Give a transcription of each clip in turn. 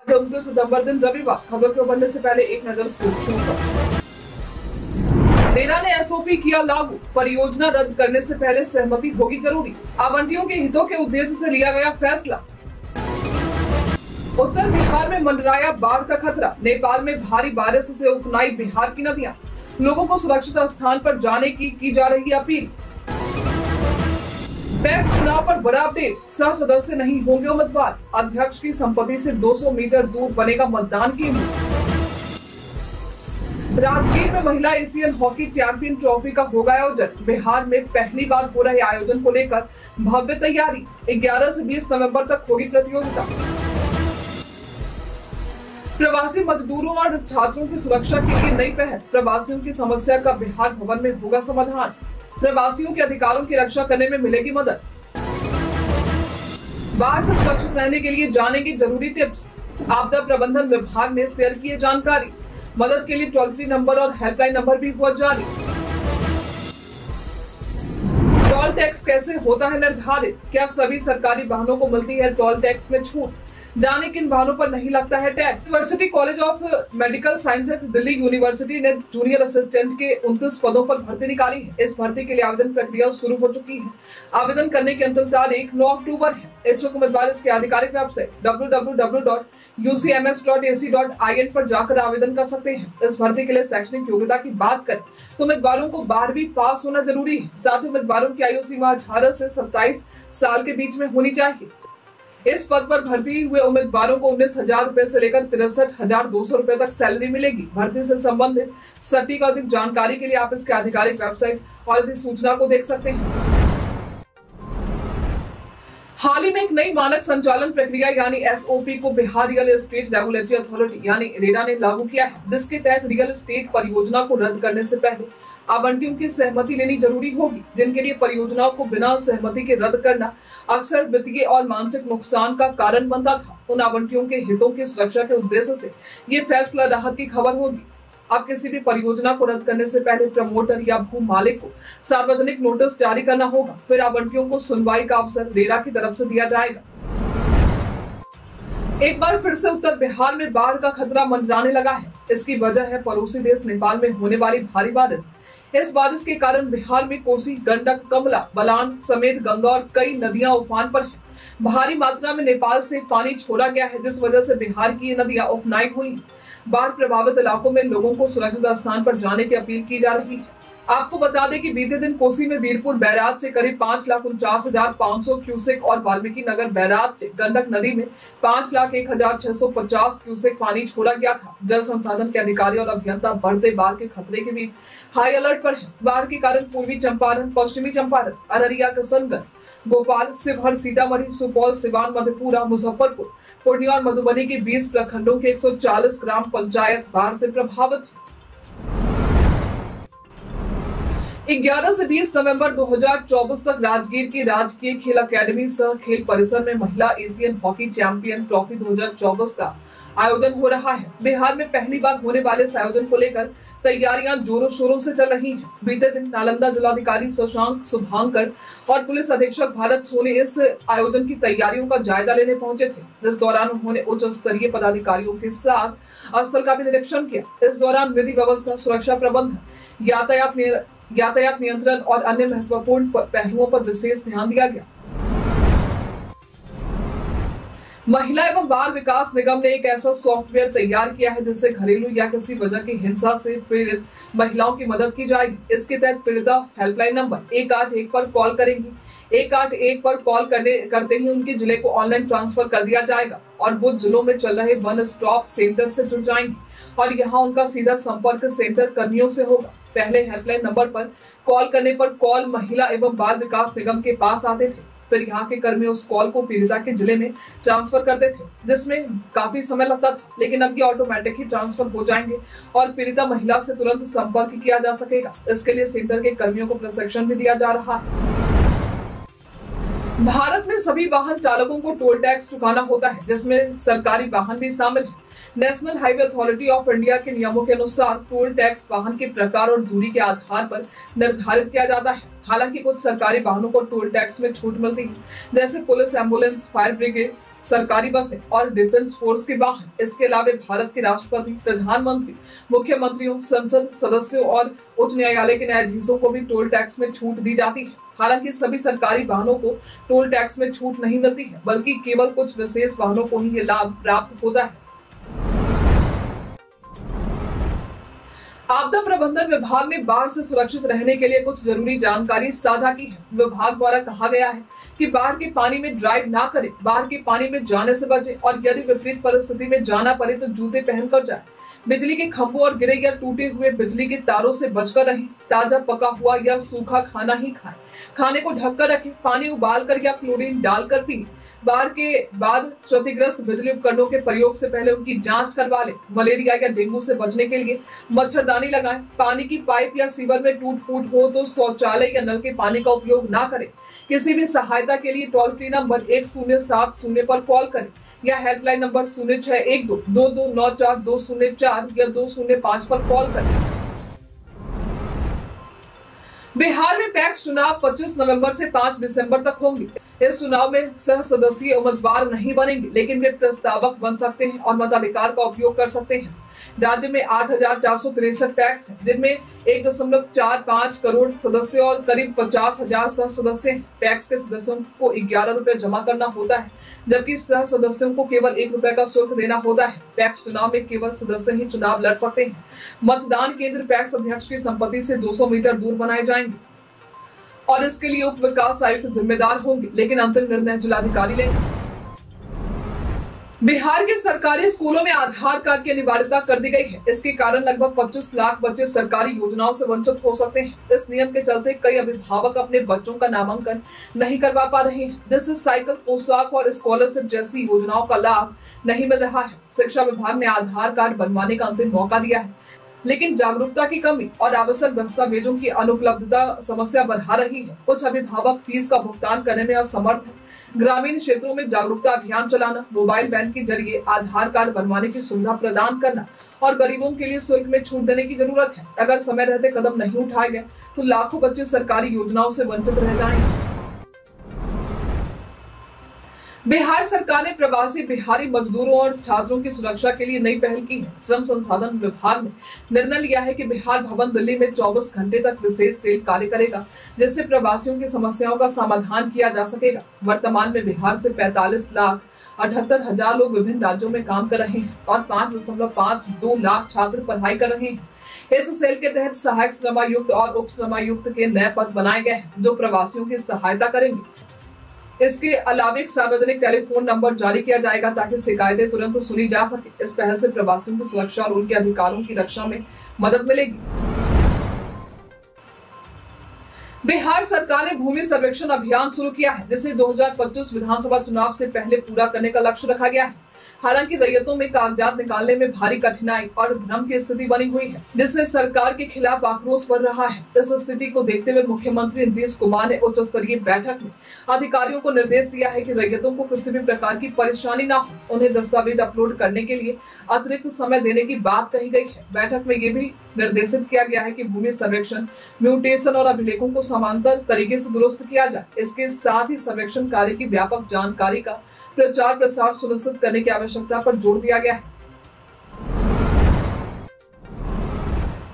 29 सितंबर दिन रविवार। खबर को बढ़ने से पहले एक नजर सुर्खियों पर। रेरा ने एसओपी किया लागू, परियोजना रद्द करने से पहले सहमति होगी जरूरी। आवंटियों के हितों के उद्देश्य से लिया गया फैसला। उत्तर बिहार में मंडराया बाढ़ का खतरा, नेपाल में भारी बारिश से उफनाई बिहार की नदियां, लोगों को सुरक्षित स्थान पर जाने की जा रही अपील। पैक्स चुनाव पर बड़ा अपडेट, 100 सदस्य नहीं होंगे उम्मीदवार, अध्यक्ष की संपत्ति से 200 मीटर दूर बनेगा मतदान केंद्र। राजगीर में महिला एशियन हॉकी चैंपियन ट्रॉफी का होगा आयोजन, बिहार में पहली बार हो रहे आयोजन को लेकर भव्य तैयारी, 11 से 20 नवंबर तक होगी प्रतियोगिता। प्रवासी मजदूरों और छात्रों की सुरक्षा के लिए नई पहल, प्रवासियों की समस्या का बिहार भवन में होगा समाधान, प्रवासियों के अधिकारों की रक्षा करने में मिलेगी मदद। बाढ़ से सुरक्षित रहने के लिए जानेंगे जरूरी टिप्स, आपदा प्रबंधन विभाग ने शेयर किए जानकारी, मदद के लिए टोल फ्री नंबर और हेल्पलाइन नंबर भी हुआ जारी। टोल टैक्स कैसे होता है निर्धारित, क्या सभी सरकारी वाहनों को मिलती है टोल टैक्स में छूट, जाने किन वाहनों पर नहीं लगता है tax. University college of medical sciences Delhi university ने जूनियर असिस्टेंट के 29 पदों पर भर्ती निकाली है। इस भर्ती के लिए आवेदन प्रक्रिया शुरू हो चुकी है। आवेदन करने की अंतिम तारीख 9 अक्टूबर है। इच्छुक उम्मीदवार इसके आधिकारिक वेबसाइट www.ucms.ac.in पर जाकर आवेदन कर सकते हैं। इस भर्ती के लिए शैक्षणिक योग्यता की बात करें तो उम्मीदवारों को 12वीं पास होना जरूरी है। साथ ही उम्मीदवारों की आयु सीमा 18 से 27 साल के बीच में होनी चाहिए। इस पद पर भर्ती हुए उम्मीदवारों को 19,000 रुपए से लेकर 63,200 रुपए तक सैलरी मिलेगी। भर्ती से संबंधित सटीक और अधिक जानकारी के लिए आप इसके आधिकारिक वेबसाइट और अधिसूचना को देख सकते हैं। हाल ही में एक नई मानक संचालन प्रक्रिया यानी एसओपी को Bihar real estate regulatory authority यानी रेरा ने लागू किया है, जिसके तहत रियल एस्टेट परियोजना को रद्द करने से पहले आवंटियों की सहमति लेनी जरूरी होगी, जिनके लिए परियोजनाओं को बिना सहमति के रद्द करना अक्सर वित्तीय और मानसिक नुकसान का कारण बनता था। उन आवंटियों के हितों की सुरक्षा के उद्देश्य से ये फैसला राहत की खबर होगी। अब किसी भी परियोजना को रद्द करने से पहले प्रमोटर या भू मालिक को सार्वजनिक नोटिस जारी करना होगा, फिर आवंटियों को सुनवाई का अवसर रेरा की तरफ से दिया जाएगा। एक बार फिर से उत्तर बिहार में बाढ़ का खतरा मंडराने लगा है। इसकी वजह है पड़ोसी देश नेपाल में होने वाली भारी बारिश। इस बारिश के कारण बिहार में कोसी, गंडक, कमला, बलान समेत गंगा और कई नदियां उफान पर हैं। भारी मात्रा में नेपाल से पानी छोड़ा गया है, जिस वजह से बिहार की ये नदियां उफनाई हुई हैं। बाढ़ प्रभावित इलाकों में लोगों को सुरक्षित स्थान पर जाने की अपील की जा रही है। आपको बता दें कि बीते दिन कोसी में वीरपुर बैराज से करीब 5,49,500 क्यूसेक और वाल्मीकि नगर बैराज से गंडक नदी में 5,01,650 क्यूसेक पानी छोड़ा गया था। जल संसाधन के अधिकारी और अभियंता बढ़ते बाढ़ के खतरे के बीच हाई अलर्ट पर हैं। बाढ़ के कारण पूर्वी चंपारण, पश्चिमी चंपारण, अररिया, किशनगंज, भोपाल, शिवहर, सीतामढ़ी, सुपौल, सिवान, मधेपुरा, मुजफ्फरपुर, पूर्णिया और मधुबनी के 20 प्रखंडों के 140 ग्राम पंचायत बाढ़ से प्रभावित है। 11 से 20 नवंबर 2024 तक राजगीर की राजकीय खेल अकेडमी सह खेल परिसर में महिला एशियन हॉकी चैंपियन ट्रॉफी 2024 का आयोजन हो रहा है। बिहार में पहली बार होने वाले इस आयोजन को लेकर तैयारियां जोरों शोरों से चल रही हैं। बीते दिन नालंदा जिलाधिकारी शशांक शुभांकर और पुलिस अधीक्षक भारत सोनी इस आयोजन की तैयारियों का जायजा लेने पहुंचे थे। इस दौरान उन्होंने उच्च स्तरीय पदाधिकारियों के साथ स्थल का भी निरीक्षण किया। इस दौरान विधि व्यवस्था, सुरक्षा प्रबंधन, यातायात नियंत्रण और अन्य महत्वपूर्ण पहलुओं पर विशेष ध्यान दिया गया। महिला एवं बाल विकास निगम ने एक ऐसा सॉफ्टवेयर तैयार किया है जिससे घरेलू या किसी वजह की हिंसा से पीड़ित महिलाओं की मदद की जाएगी। इसके तहत पीड़िता हेल्पलाइन नंबर 181 पर कॉल करेंगी। 181 पर कॉल करते ही उनके जिले को ऑनलाइन ट्रांसफर कर दिया जाएगा और वो जिलों में चल रहे वन स्टॉप सेंटर से जुड़ जाएंगी और यहाँ उनका सीधा संपर्क सेंटर कर्मियों से होगा। पहले हेल्पलाइन नंबर पर कॉल करने पर कॉल महिला एवं बाल विकास निगम के पास आते थे, फिर यहाँ के कर्मी उस कॉल को पीड़िता के जिले में ट्रांसफर करते थे, जिसमें काफी समय लगता था। लेकिन अब ये ऑटोमेटिक ही ट्रांसफर हो जाएंगे और पीड़िता महिला से तुरंत संपर्क किया जा सकेगा। इसके लिए सेंटर के कर्मियों को प्रशिक्षण भी दिया जा रहा है। भारत में सभी वाहन चालकों को टोल टैक्स चुकाना होता है, जिसमें सरकारी वाहन भी शामिल है। National highway authority of India के नियमों के अनुसार टोल टैक्स वाहन के प्रकार और दूरी के आधार पर निर्धारित किया जाता है। हालांकि कुछ सरकारी वाहनों को टोल टैक्स में छूट मिलती है, जैसे पुलिस, एम्बुलेंस, फायर ब्रिगेड, सरकारी बसें और डिफेंस फोर्स के वाहन। इसके अलावा भारत के राष्ट्रपति, प्रधानमंत्री, मुख्यमंत्रियों, संसद सदस्यों और उच्च न्यायालय के न्यायाधीशों को भी टोल टैक्स में छूट दी जाती है। हालांकि सभी सरकारी वाहनों को टोल टैक्स में छूट नहीं मिलती है, बल्कि केवल कुछ विशेष वाहनों को ही ये लाभ प्राप्त होता है। आपदा प्रबंधन विभाग ने बाढ़ से सुरक्षित रहने के लिए कुछ जरूरी जानकारी साझा की है। विभाग द्वारा कहा गया है कि बाढ़ के पानी में ड्राइव ना करें, बाढ़ के पानी में जाने से बचें और यदि विपरीत परिस्थिति में जाना पड़े तो जूते पहनकर जाएं। बिजली के खंभों और गिरे या टूटे हुए बिजली के तारों से बचकर रहें। ताजा पका हुआ या सूखा खाना ही खाएं। खाने को ढककर रखें। पानी उबालकर या क्लोरीन डालकर पिएं। बाढ़ के बाद क्षतिग्रस्त बिजली उपकरणों के प्रयोग से पहले उनकी जांच करवा लें। मलेरिया या डेंगू से बचने के लिए मच्छरदानी लगाएं। पानी की पाइप या सीवर में टूट फूट हो तो शौचालय या नल के पानी का उपयोग ना करें। किसी भी सहायता के लिए टोल फ्री नंबर 1070 पर कॉल करें या हेल्पलाइन नंबर 0612 2294 204 या 205 पर कॉल करें। बिहार में पैक्स चुनाव 25 नवंबर से 5 दिसंबर तक होंगे। इस चुनाव में सह सदस्यीय उम्मीदवार नहीं बनेंगे, लेकिन वे प्रस्तावक बन सकते हैं और मताधिकार का उपयोग कर सकते हैं। राज्य में 8,463 पैक्स हैं, जिनमें 1.45 करोड़ सदस्य और करीब 50,000 सह सदस्य हैं। पैक्स के सदस्यों को 11 रुपए जमा करना होता है, जबकि सह सदस्यों को केवल 1 रुपए का शुल्क देना होता है। पैक्स चुनाव में केवल सदस्य ही चुनाव लड़ सकते हैं। मतदान केंद्र पैक्स अध्यक्ष की संपत्ति से 200 मीटर दूर बनाए जाएंगे और इसके लिए उप विकास आयुक्त जिम्मेदार होंगे, लेकिन अंतिम निर्णय जिलाधिकारी लेंगे। बिहार के सरकारी स्कूलों में आधार कार्ड की अनिवार्यता कर दी गई है। इसके कारण लगभग 25 लाख बच्चे सरकारी योजनाओं से वंचित हो सकते हैं। इस नियम के चलते कई अभिभावक अपने बच्चों का नामांकन नहीं करवा पा रहे हैं, जिससे साइकिल, पोशाक और स्कॉलरशिप जैसी योजनाओं का लाभ नहीं मिल रहा है। शिक्षा विभाग ने आधार कार्ड बनवाने का अंतिम मौका दिया है, लेकिन जागरूकता की कमी और आवश्यक दस्तावेजों की अनुपलब्धता समस्या बढ़ा रही है। कुछ अभिभावक फीस का भुगतान करने में असमर्थ हैं। ग्रामीण क्षेत्रों में जागरूकता अभियान चलाना, मोबाइल वैन के जरिए आधार कार्ड बनवाने की सुविधा प्रदान करना और गरीबों के लिए शुल्क में छूट देने की जरूरत है। अगर समय रहते कदम नहीं उठाए गए तो लाखों बच्चे सरकारी योजनाओं से वंचित रह जाएंगे। बिहार सरकार ने प्रवासी बिहारी मजदूरों और छात्रों की सुरक्षा के लिए नई पहल की है। श्रम संसाधन विभाग ने निर्णय लिया है कि बिहार भवन दिल्ली में 24 घंटे तक विशेष सेल कार्य करेगा, जिससे प्रवासियों की समस्याओं का समाधान किया जा सकेगा। वर्तमान में बिहार से 45,78,000 लोग विभिन्न राज्यों में काम कर रहे हैं और 5.52 लाख छात्र पढ़ाई कर रहे हैं। इस सेल के तहत सहायक श्रमायुक्त और उप श्रमायुक्त के नए पद बनाए गए हैं, जो प्रवासियों की सहायता करेंगे। इसके अलावा एक सार्वजनिक टेलीफोन नंबर जारी किया जाएगा ताकि शिकायतें तुरंत सुनी जा सके। इस पहल से प्रवासियों की सुरक्षा और उनके अधिकारों की रक्षा में मदद मिलेगी। बिहार सरकार ने भूमि सर्वेक्षण अभियान शुरू किया है, जिसे 2025 विधानसभा चुनाव से पहले पूरा करने का लक्ष्य रखा गया है। हालांकि रैयतों में कागजात निकालने में भारी कठिनाई और भ्रम की स्थिति बनी हुई है, जिससे सरकार के खिलाफ आक्रोश बढ़ रहा है। इस स्थिति को देखते हुए मुख्यमंत्री नीतीश कुमार ने उच्च स्तरीय बैठक में अधिकारियों को निर्देश दिया है कि रैयतों को किसी भी प्रकार की परेशानी न हो। उन्हें दस्तावेज अपलोड करने के लिए अतिरिक्त समय देने की बात कही गई है। बैठक में ये भी निर्देशित किया गया है कि भूमि सर्वेक्षण, म्यूटेशन और अभिलेखों को समांतर तरीके से दुरुस्त किया जाए। इसके साथ ही सर्वेक्षण कार्य की व्यापक जानकारी का प्रचार प्रसार सुनिश्चित करने की आवश्यकता पर जोर दिया गया है।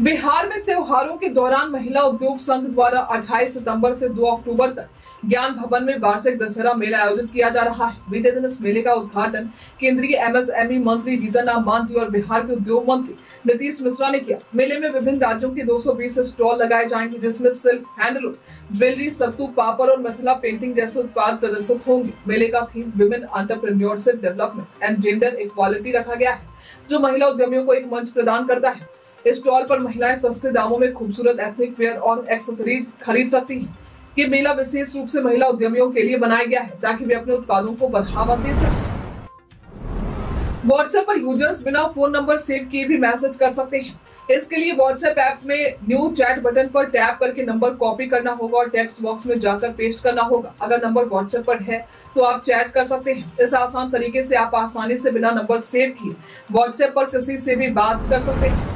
बिहार में त्योहारों के दौरान महिला उद्योग संघ द्वारा 28 सितंबर से 2 अक्टूबर तक ज्ञान भवन में वार्षिक दशहरा मेला आयोजित किया जा रहा है। बीते दिन इस मेले का उद्घाटन केंद्रीय एमएसएमई मंत्री जीतन राम मांझी और बिहार के उद्योग मंत्री नीतीश मिश्रा ने किया। मेले में विभिन्न राज्यों के 220 स्टॉल लगाए जाएंगे, जिसमें सिल्क, हैंडलूम, ज्वेलरी, सत्तू, पापड़ और मिथिला पेंटिंग जैसे उत्पाद प्रदर्शित होंगे। मेले का theme women entrepreneurship development and gender equality रखा गया है, जो महिला उद्यमियों को एक मंच प्रदान करता है। स्टॉल पर महिलाएं सस्ते दामों में खूबसूरत एथनिक वेयर और एक्सेसरीज खरीद सकती हैं। ये मेला विशेष रूप से महिला उद्यमियों के लिए बनाया गया है, ताकि वे अपने उत्पादों को बढ़ावा दे सकें। व्हाट्सएप पर यूजर्स बिना फोन नंबर सेव किए भी मैसेज कर सकते हैं। इसके लिए व्हाट्सएप ऐप में न्यू चैट बटन पर टैप करके नंबर कॉपी करना होगा और टेक्स्ट बॉक्स में जाकर पेस्ट करना होगा। अगर नंबर व्हाट्सएप पर है तो आप चैट कर सकते हैं। इस आसान तरीके से आप आसानी से बिना नंबर सेव किए व्हाट्सएप पर किसी से भी बात कर सकते हैं।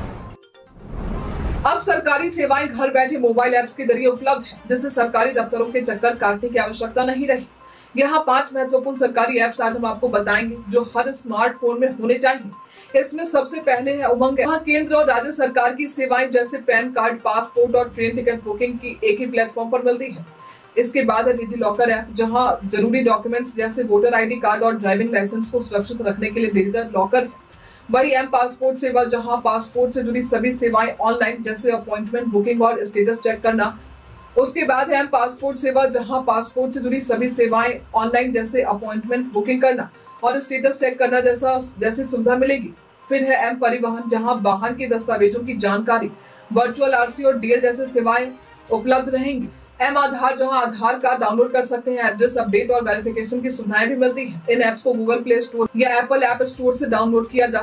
अब सरकारी सेवाएं घर बैठे मोबाइल ऐप्स के जरिए उपलब्ध है, जिससे सरकारी दफ्तरों के चक्कर काटने की आवश्यकता नहीं रही। यहाँ 5 महत्वपूर्ण सरकारी ऐप्स आज हम आपको बताएंगे जो हर स्मार्टफोन में होने चाहिए। इसमें सबसे पहले है उमंग। यहाँ केंद्र और राज्य सरकार की सेवाएं जैसे पैन कार्ड, पासपोर्ट और ट्रेन टिकट बुकिंग की एक ही प्लेटफॉर्म पर मिलती है। इसके बाद है डिजी लॉकर ऐप, जहाँ जरूरी डॉक्यूमेंट्स जैसे वोटर आईडी कार्ड और ड्राइविंग लाइसेंस को सुरक्षित रखने के लिए डिजिटल लॉकर है। वही एम पासपोर्ट सेवा, जहाँ पासपोर्ट से जुड़ी सभी सेवाएं ऑनलाइन जैसे अपॉइंटमेंट बुकिंग और स्टेटस चेक करना। उसके बाद है पासपोर्ट सेवा, जहां पासपोर्ट से जुड़ी सभी सेवाएं ऑनलाइन जैसे अपॉइंटमेंट बुकिंग करना और स्टेटस चेक करना जैसी सुविधा मिलेगी। फिर है एम परिवहन, जहां वाहन के दस्तावेजों की जानकारी, वर्चुअल आरसी और डीएल जैसे सेवाएं उपलब्ध रहेंगी। एम आधार, जहां आधार कार्ड डाउनलोड कर सकते हैं, एड्रेस अपडेट और वेरिफिकेशन की सुविधाएं भी मिलती हैं। इन एप्स को गूगल प्ले स्टोर या एप्पल ऐप स्टोर से डाउनलोड किया जा